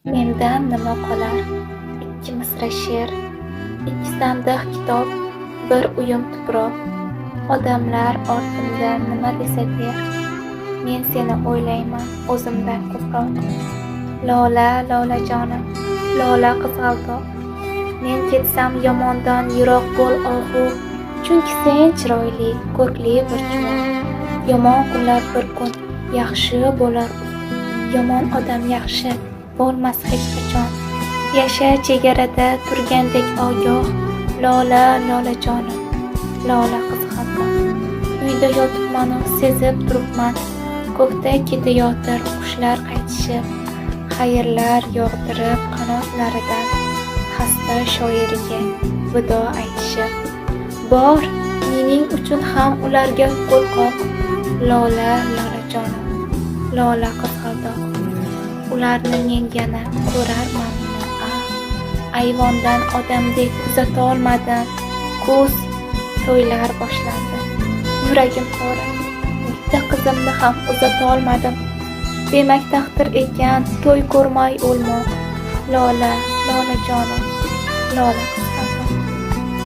Mendan nima qolar? Ikki misra she'r, ikki sandiq kitob, bir uyum tuproq. Odamlar ortimda nima desa der, men seni o'ylayman o'zimdan ko'proq. Lola, lolajonim, lola qizg'aldoq, men ketsam yomondan yiroq bo'l ohu, chunki sen chiroyli, ko'rkli bir juvon. Yomon kunlar bir kun yaxshi bo'lar u. Yomon odam yaxshi bo'lmas hech qachon. Yasha chegarada turgandek ogoh, lola, lolajonim, lola qizg'aldoq. Uyda yotibmanu sezib turibman, ko'kda ketayotir qushlar qaytishib, xayrlar yog'dirib qanotlaridan xasta shoiriga vido aytishib. Bor, mening uchun ham ularga qo'lqoq, lola, lolajonim, lola qizg'aldoq. Ularni men yana ko'rarmanmi? Ayvondan odamdek kuzatolmadim, kuz to'ylar boshlandi. Yuragim pora, bitta qizimni ham uzatolmadim. Demak taqdir ekan to'y ko'rmay o'lmoq, lola, lolajonim, lola.